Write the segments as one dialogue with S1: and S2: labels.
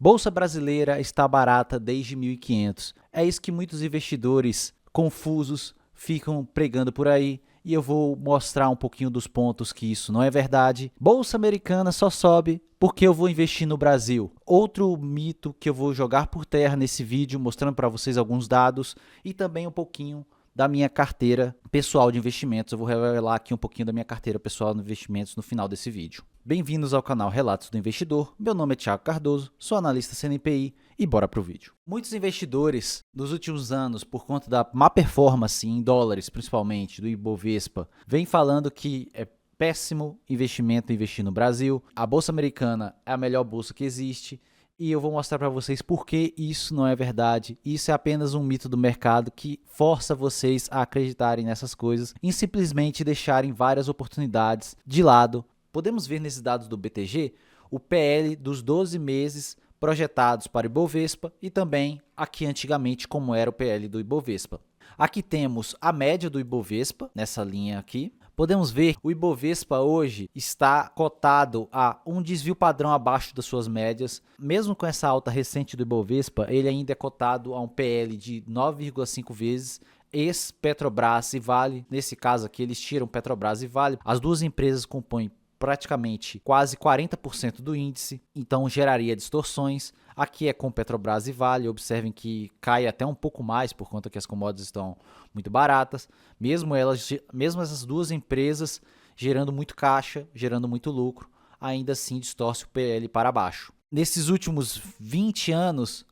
S1: Bolsa brasileira está barata desde 1500. É isso que muitos investidores confusos ficam pregando por aí. E eu vou mostrar um pouquinho dos pontos que isso não é verdade. Bolsa americana só sobe porque eu vou investir no Brasil. Outro mito que eu vou jogar por terra nesse vídeo, mostrando para vocês alguns dados e também um pouquinho da minha carteira pessoal de investimentos. Eu vou revelar aqui um pouquinho da minha carteira pessoal de investimentos no final desse vídeo. Bem-vindos ao canal Relatos do Investidor. Meu nome é Thiago Cardoso, sou analista CNPI e bora pro vídeo. Muitos investidores nos últimos anos, por conta da má performance em dólares, principalmente do Ibovespa, vem falando que é péssimo investimento investir no Brasil. A Bolsa Americana é a melhor bolsa que existe. E eu vou mostrar para vocês por que isso não é verdade. Isso é apenas um mito do mercado que força vocês a acreditarem nessas coisas e simplesmente deixarem várias oportunidades de lado. Podemos ver nesses dados do BTG o PL dos 12 meses projetados para o Ibovespa e também aqui antigamente como era o PL do Ibovespa. Aqui temos a média do Ibovespa, nessa linha aqui. Podemos ver que o Ibovespa hoje está cotado a um desvio padrão abaixo das suas médias. Mesmo com essa alta recente do Ibovespa, ele ainda é cotado a um PL de 9,5 vezes. Ex-Petrobras e Vale, nesse caso aqui eles tiram Petrobras e Vale. As duas empresas compõem praticamente quase 40% do índice, então geraria distorções. Aqui é com Petrobras e Vale, observem que cai até um pouco mais por conta que as commodities estão muito baratas, mesmo essas duas empresas gerando muito caixa, gerando muito lucro, ainda assim distorce o PL para baixo. Nesses últimos 20 anos,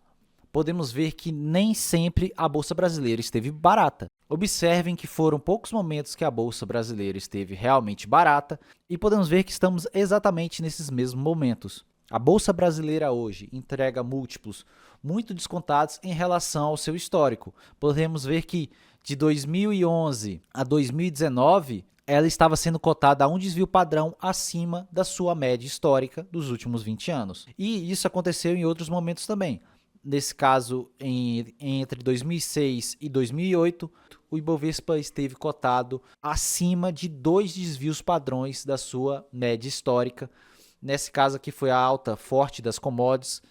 S1: podemos ver que nem sempre a Bolsa Brasileira esteve barata. Observem que foram poucos momentos que a Bolsa Brasileira esteve realmente barata e podemos ver que estamos exatamente nesses mesmos momentos. A Bolsa Brasileira hoje entrega múltiplos muito descontados em relação ao seu histórico. Podemos ver que de 2011 a 2019, ela estava sendo cotada a um desvio padrão acima da sua média histórica dos últimos 20 anos. E isso aconteceu em outros momentos também. Nesse caso, entre 2006 e 2008, o Ibovespa esteve cotado acima de 2 desvios padrões da sua média histórica. Nesse caso aqui foi a alta forte das commodities.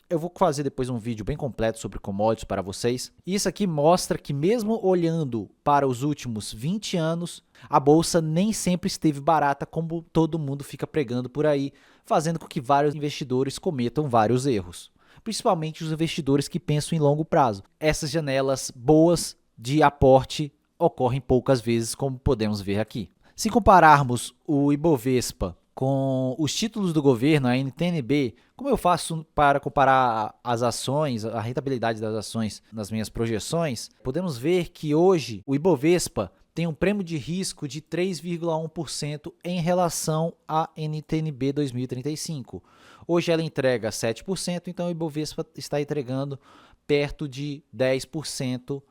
S1: Eu vou fazer depois um vídeo bem completo sobre commodities para vocês. Isso aqui mostra que mesmo olhando para os últimos 20 anos, a bolsa nem sempre esteve barata como todo mundo fica pregando por aí, fazendo com que vários investidores cometam vários erros. Principalmente os investidores que pensam em longo prazo. Essas janelas boas de aporte ocorrem poucas vezes, como podemos ver aqui. Se compararmos o Ibovespa com os títulos do governo, a NTN-B, como eu faço para comparar as ações, a rentabilidade das ações nas minhas projeções, podemos ver que hoje o Ibovespa tem um prêmio de risco de 3,1% em relação à NTN-B 2035. Hoje ela entrega 7%, então o Ibovespa está entregando perto de 10%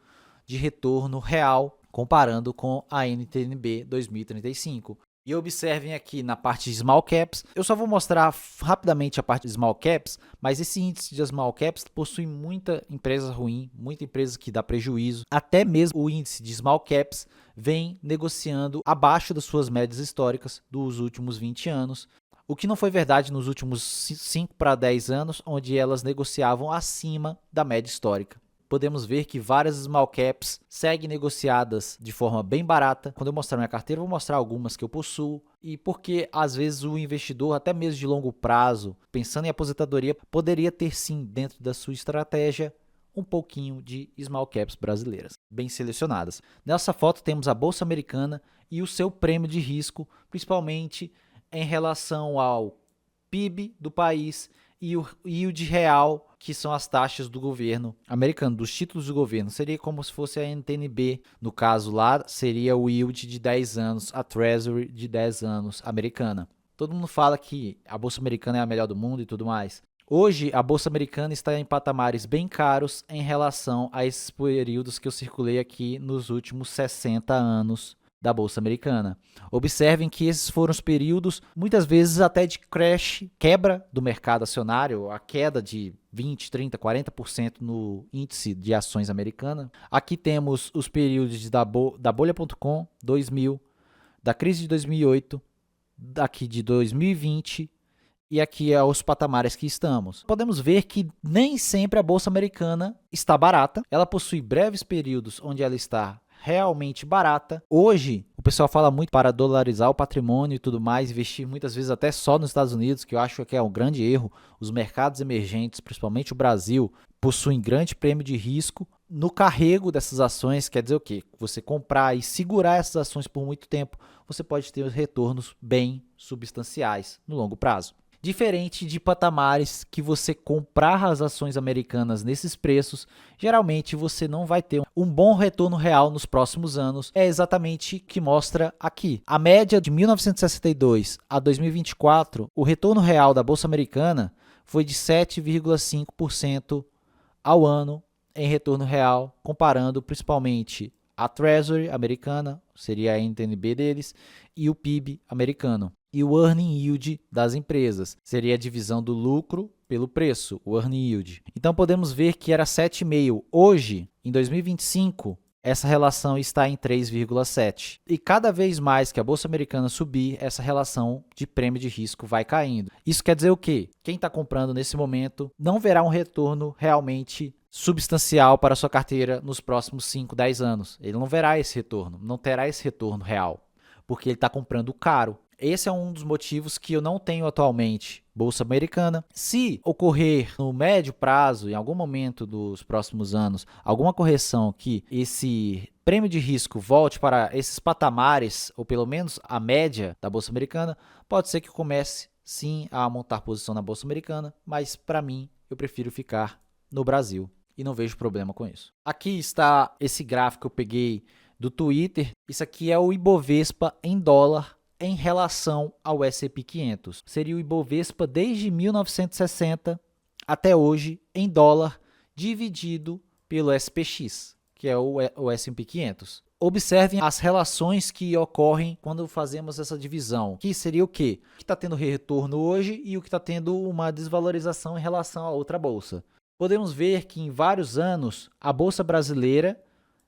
S1: de retorno real, comparando com a NTN-B 2035. E observem aqui na parte de Small Caps, eu só vou mostrar rapidamente a parte de Small Caps, mas esse índice de Small Caps possui muita empresa ruim, muita empresa que dá prejuízo. Até mesmo o índice de Small Caps vem negociando abaixo das suas médias históricas dos últimos 20 anos. O que não foi verdade nos últimos 5 para 10 anos, onde elas negociavam acima da média histórica. Podemos ver que várias small caps seguem negociadas de forma bem barata. Quando eu mostrar minha carteira, eu vou mostrar algumas que eu possuo. E porque às vezes o investidor, até mesmo de longo prazo, pensando em aposentadoria, poderia ter sim dentro da sua estratégia um pouquinho de small caps brasileiras, bem selecionadas. Nessa foto temos a Bolsa Americana e o seu prêmio de risco, principalmente em relação ao PIB do país e o yield real, que são as taxas do governo americano, dos títulos do governo. Seria como se fosse a NTN-B. No caso lá, seria o yield de 10 anos, a Treasury de 10 anos americana. Todo mundo fala que a Bolsa Americana é a melhor do mundo e tudo mais. Hoje, a Bolsa Americana está em patamares bem caros em relação a esses períodos que eu circulei aqui nos últimos 60 anos da Bolsa Americana. Observem que esses foram os períodos, muitas vezes até de crash, quebra do mercado acionário, a queda de 20, 30, 40% no índice de ações americana. Aqui temos os períodos da bolha.com, 2000, da crise de 2008, aqui de 2020 e aqui é os patamares que estamos. Podemos ver que nem sempre a bolsa americana está barata. Ela possui breves períodos onde ela está realmente barata. Hoje, o pessoal fala muito para dolarizar o patrimônio e tudo mais, investir muitas vezes até só nos Estados Unidos, que eu acho que é um grande erro. Os mercados emergentes, principalmente o Brasil, possuem grande prêmio de risco no carrego dessas ações. Quer dizer o quê? Você comprar e segurar essas ações por muito tempo, você pode ter retornos bem substanciais no longo prazo. Diferente de patamares que você comprar as ações americanas nesses preços, geralmente você não vai ter um bom retorno real nos próximos anos. É exatamente o que mostra aqui. A média de 1962 a 2024, o retorno real da bolsa americana foi de 7,5% ao ano em retorno real, comparando principalmente a Treasury americana, seria a NTNB deles, e o PIB americano. E o Earning Yield das empresas, seria a divisão do lucro pelo preço, o Earning Yield. Então podemos ver que era 7,5. Hoje, em 2025, essa relação está em 3,7. E cada vez mais que a bolsa americana subir, essa relação de prêmio de risco vai caindo. Isso quer dizer o quê? Quem está comprando nesse momento não verá um retorno realmente substancial para a sua carteira nos próximos 5, 10 anos. Ele não verá esse retorno, não terá esse retorno real, porque ele está comprando caro. Esse é um dos motivos que eu não tenho atualmente bolsa americana. Se ocorrer no médio prazo, em algum momento dos próximos anos, alguma correção que esse prêmio de risco volte para esses patamares, ou pelo menos a média da bolsa americana, pode ser que comece sim a montar posição na bolsa americana, mas para mim eu prefiro ficar no Brasil e não vejo problema com isso. Aqui está esse gráfico que eu peguei do Twitter. Isso aqui é o Ibovespa em dólar em relação ao S&P 500. Seria o Ibovespa desde 1960 até hoje em dólar dividido pelo SPX, que é o S&P 500. Observem as relações que ocorrem quando fazemos essa divisão. Que seria o quê? O que está tendo retorno hoje e o que está tendo uma desvalorização em relação a outra bolsa. Podemos ver que em vários anos a bolsa brasileira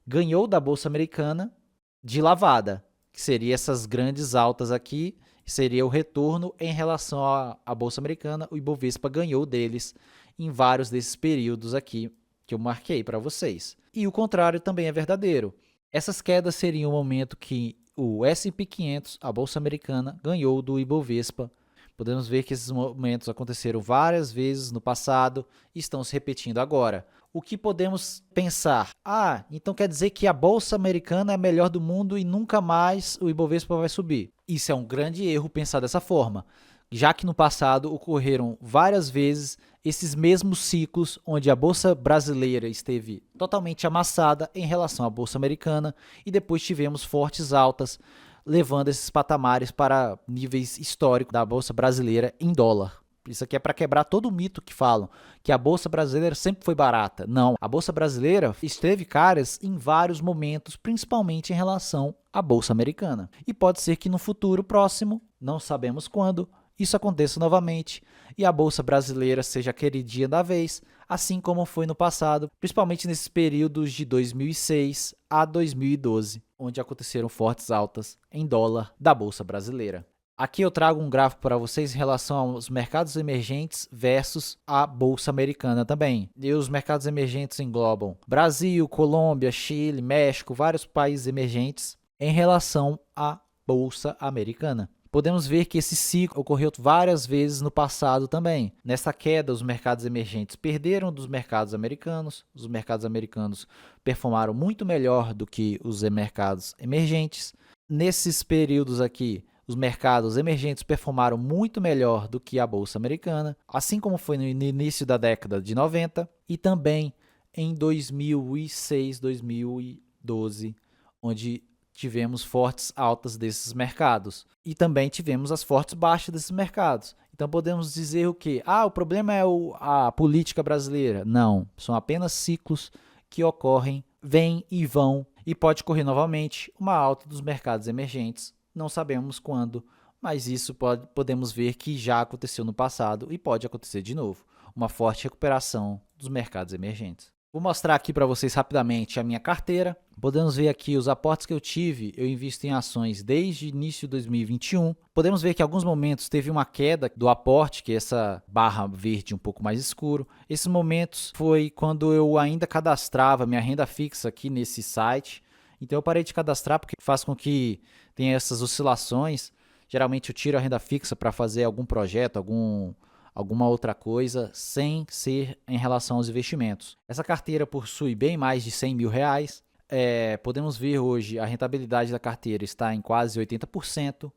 S1: ganhou da bolsa americana de lavada, que seria essas grandes altas aqui, seria o retorno em relação à bolsa americana. O Ibovespa ganhou deles em vários desses períodos aqui que eu marquei para vocês. E o contrário também é verdadeiro. Essas quedas seriam o momento que o S&P 500, a bolsa americana, ganhou do Ibovespa. Podemos ver que esses momentos aconteceram várias vezes no passado e estão se repetindo agora. O que podemos pensar? Então quer dizer que a bolsa americana é a melhor do mundo e nunca mais o Ibovespa vai subir. Isso é um grande erro pensar dessa forma, já que no passado ocorreram várias vezes esses mesmos ciclos onde a bolsa brasileira esteve totalmente amassada em relação à bolsa americana e depois tivemos fortes altas, levando esses patamares para níveis históricos da bolsa brasileira em dólar. Isso aqui é para quebrar todo o mito que falam que a bolsa brasileira sempre foi barata. Não, a bolsa brasileira esteve caras em vários momentos, principalmente em relação à bolsa americana. E pode ser que no futuro próximo, não sabemos quando, isso aconteça novamente e a bolsa brasileira seja a queridinha da vez, assim como foi no passado, principalmente nesses períodos de 2006 a 2012, onde aconteceram fortes altas em dólar da bolsa brasileira. Aqui eu trago um gráfico para vocês em relação aos mercados emergentes versus a bolsa americana também. E os mercados emergentes englobam Brasil, Colômbia, Chile, México, vários países emergentes em relação à bolsa americana. Podemos ver que esse ciclo ocorreu várias vezes no passado também. Nessa queda, os mercados emergentes perderam dos mercados americanos. Os mercados americanos performaram muito melhor do que os mercados emergentes. Nesses períodos aqui, os mercados emergentes performaram muito melhor do que a bolsa americana, assim como foi no início da década de 90 e também em 2006, 2012, onde tivemos fortes altas desses mercados e também tivemos as fortes baixas desses mercados. Então podemos dizer o quê? O problema é a política brasileira. Não, são apenas ciclos que ocorrem, vêm e vão e pode ocorrer novamente uma alta dos mercados emergentes. Não sabemos quando, mas isso podemos ver que já aconteceu no passado e pode acontecer de novo. Uma forte recuperação dos mercados emergentes. Vou mostrar aqui para vocês rapidamente a minha carteira. Podemos ver aqui os aportes que eu tive. Eu invisto em ações desde início de 2021. Podemos ver que em alguns momentos teve uma queda do aporte, que é essa barra verde um pouco mais escuro. Esses momentos foi quando eu ainda cadastrava minha renda fixa aqui nesse site. Então eu parei de cadastrar porque faz com que tenha essas oscilações. Geralmente eu tiro a renda fixa para fazer algum projeto, alguma outra coisa, sem ser em relação aos investimentos. Essa carteira possui bem mais de 100 mil reais. Podemos ver hoje a rentabilidade da carteira está em quase 80%.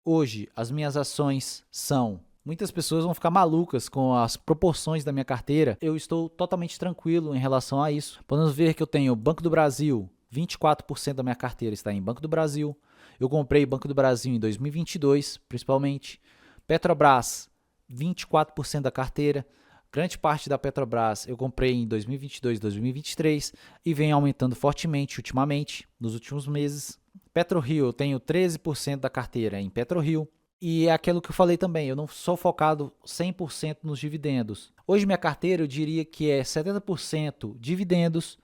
S1: Hoje as minhas ações são... Muitas pessoas vão ficar malucas com as proporções da minha carteira. Eu estou totalmente tranquilo em relação a isso. Podemos ver que eu tenho Banco do Brasil, 24% da minha carteira está em Banco do Brasil. Eu comprei Banco do Brasil em 2022, principalmente. Petrobras, 24% da carteira. Grande parte da Petrobras eu comprei em 2022 e 2023 e vem aumentando fortemente ultimamente, nos últimos meses. PetroRio, eu tenho 13% da carteira em PetroRio. E é aquilo que eu falei também, eu não sou focado 100% nos dividendos. Hoje minha carteira eu diria que é 70% dividendos,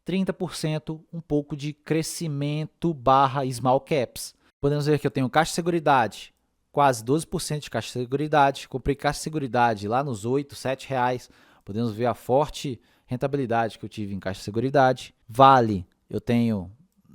S1: 30% um pouco de crescimento barra small caps. Podemos ver que eu tenho Caixa Seguridade, quase 12% de Caixa Seguridade. Comprei Caixa Seguridade lá nos 8, 7 reais. Podemos ver a forte rentabilidade que eu tive em Caixa Seguridade. Vale, eu tenho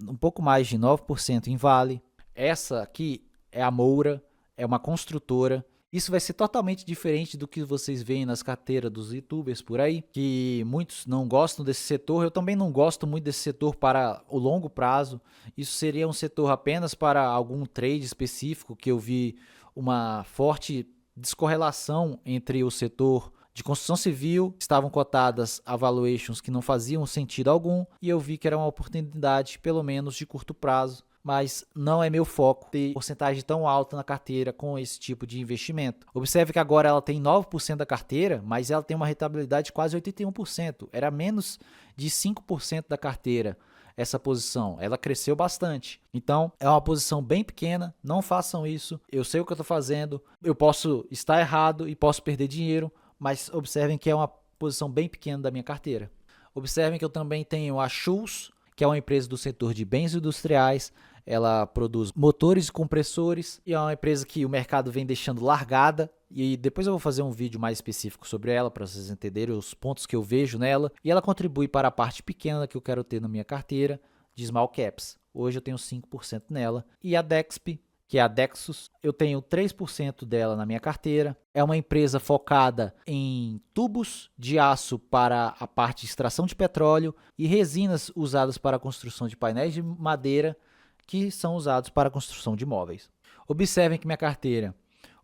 S1: um pouco mais de 9% em Vale. Essa aqui é a Moura, é uma construtora. Isso vai ser totalmente diferente do que vocês veem nas carteiras dos youtubers por aí, que muitos não gostam desse setor. Eu também não gosto muito desse setor para o longo prazo. Isso seria um setor apenas para algum trade específico, que eu vi uma forte descorrelação entre o setor de construção civil, estavam cotadas a valuations que não faziam sentido algum, e eu vi que era uma oportunidade, pelo menos de curto prazo. Mas não é meu foco ter porcentagem tão alta na carteira com esse tipo de investimento. Observe que agora ela tem 9% da carteira, mas ela tem uma rentabilidade de quase 81%. Era menos de 5% da carteira essa posição. Ela cresceu bastante. Então, é uma posição bem pequena. Não façam isso. Eu sei o que eu estou fazendo. Eu posso estar errado e posso perder dinheiro, mas observem que é uma posição bem pequena da minha carteira. Observem que eu também tenho a Schultz, que é uma empresa do setor de bens industriais. Ela produz motores e compressores e é uma empresa que o mercado vem deixando largada, e depois eu vou fazer um vídeo mais específico sobre ela para vocês entenderem os pontos que eu vejo nela, e ela contribui para a parte pequena que eu quero ter na minha carteira de small caps. Hoje eu tenho 5% nela. E a Dexp, que é a Dexus, eu tenho 3% dela na minha carteira. É uma empresa focada em tubos de aço para a parte de extração de petróleo e resinas usadas para a construção de painéis de madeira, que são usados para a construção de móveis. Observem que minha carteira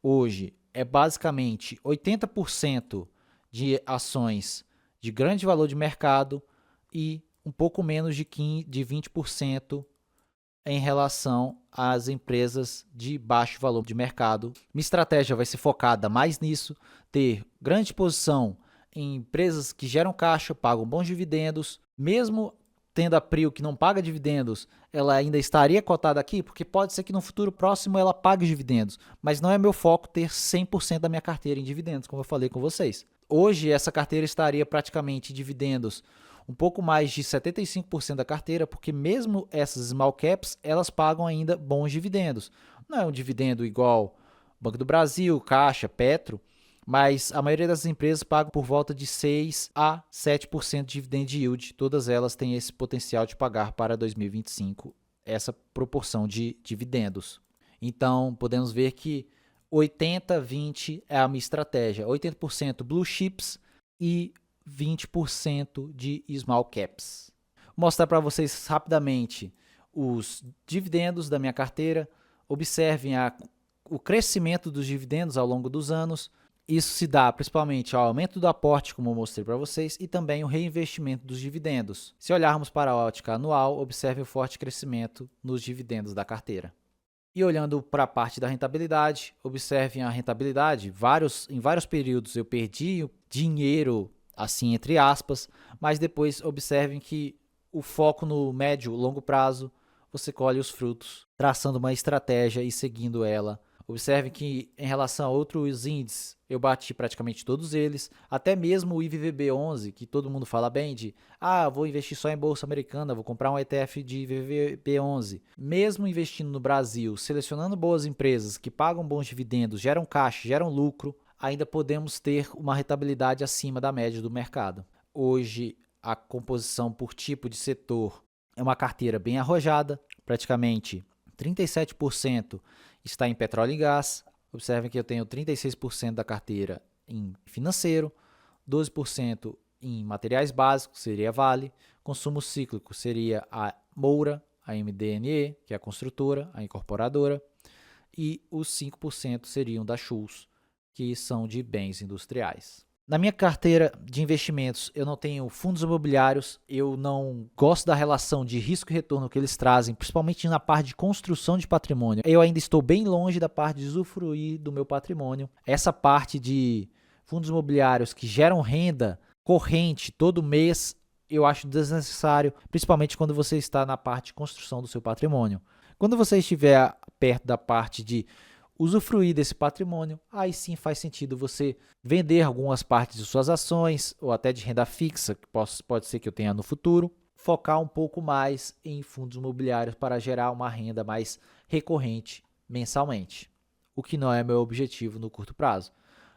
S1: hoje é basicamente 80% de ações de grande valor de mercado e um pouco menos de 20% em relação às empresas de baixo valor de mercado. Minha estratégia vai ser focada mais nisso, ter grande posição em empresas que geram caixa, pagam bons dividendos, mesmo tendo a Prio que não paga dividendos, ela ainda estaria cotada aqui, porque pode ser que no futuro próximo ela pague dividendos, mas não é meu foco ter 100% da minha carteira em dividendos, como eu falei com vocês. Hoje essa carteira estaria praticamente em dividendos um pouco mais de 75% da carteira, porque mesmo essas small caps, elas pagam ainda bons dividendos. Não é um dividendo igual Banco do Brasil, Caixa, Petro, mas a maioria das empresas pagam por volta de 6 a 7% de dividend yield. Todas elas têm esse potencial de pagar para 2025 essa proporção de dividendos. Então, podemos ver que 80-20 é a minha estratégia. 80% blue chips e 20% de small caps. Vou mostrar para vocês rapidamente os dividendos da minha carteira. Observem o crescimento dos dividendos ao longo dos anos. Isso se dá principalmente ao aumento do aporte, como eu mostrei para vocês, e também o reinvestimento dos dividendos. Se olharmos para a ótica anual, observe o forte crescimento nos dividendos da carteira. E olhando para a parte da rentabilidade, observem a rentabilidade. Em vários períodos eu perdi dinheiro, assim entre aspas, mas depois observem que o foco no médio e longo prazo, você colhe os frutos, traçando uma estratégia e seguindo ela. Observe que em relação a outros índices, eu bati praticamente todos eles, até mesmo o IVVB11, que todo mundo fala bem de, vou investir só em bolsa americana, vou comprar um ETF de IVVB11. Mesmo investindo no Brasil, selecionando boas empresas que pagam bons dividendos, geram caixa, geram lucro, ainda podemos ter uma rentabilidade acima da média do mercado. Hoje, a composição por tipo de setor é uma carteira bem arrojada, praticamente 37% está em petróleo e gás. Observem que eu tenho 36% da carteira em financeiro, 12% em materiais básicos, seria a Vale, consumo cíclico seria a Moura, a MDNE, que é a construtora, a incorporadora, e os 5% seriam da Schultz, que são de bens industriais. Na minha carteira de investimentos, eu não tenho fundos imobiliários, eu não gosto da relação de risco e retorno que eles trazem, principalmente na parte de construção de patrimônio. Eu ainda estou bem longe da parte de usufruir do meu patrimônio. Essa parte de fundos imobiliários que geram renda corrente todo mês, eu acho desnecessário, principalmente quando você está na parte de construção do seu patrimônio. Quando você estiver perto da parte de usufruir desse patrimônio, aí sim faz sentido você vender algumas partes de suas ações ou até de renda fixa, que pode ser que eu tenha no futuro, focar um pouco mais em fundos imobiliários para gerar uma renda mais recorrente mensalmente, o que não é meu objetivo no curto prazo.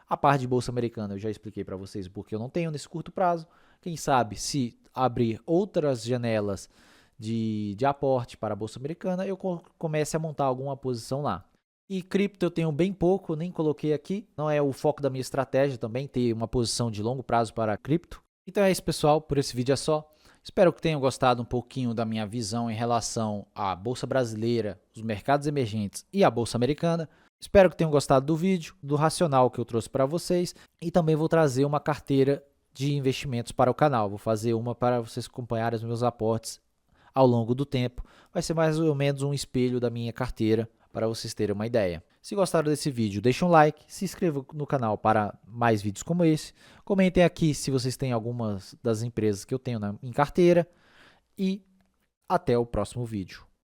S1: A parte de bolsa americana eu já expliquei para vocês porque eu não tenho nesse curto prazo. Quem sabe se abrir outras janelas de aporte para a bolsa americana, eu comece a montar alguma posição lá. E cripto eu tenho bem pouco, nem coloquei aqui. Não é o foco da minha estratégia também, ter uma posição de longo prazo para cripto. Então é isso, pessoal. Por esse vídeo é só. Espero que tenham gostado um pouquinho da minha visão em relação à Bolsa Brasileira, os mercados emergentes e a Bolsa Americana. Espero que tenham gostado do vídeo, do racional que eu trouxe para vocês. E também vou trazer uma carteira de investimentos para o canal. Vou fazer uma para vocês acompanharem os meus aportes ao longo do tempo. Vai ser mais ou menos um espelho da minha carteira, para vocês terem uma ideia. Se gostaram desse vídeo, deixem um like, se inscrevam no canal para mais vídeos como esse, comentem aqui se vocês têm algumas das empresas que eu tenho em carteira e até o próximo vídeo.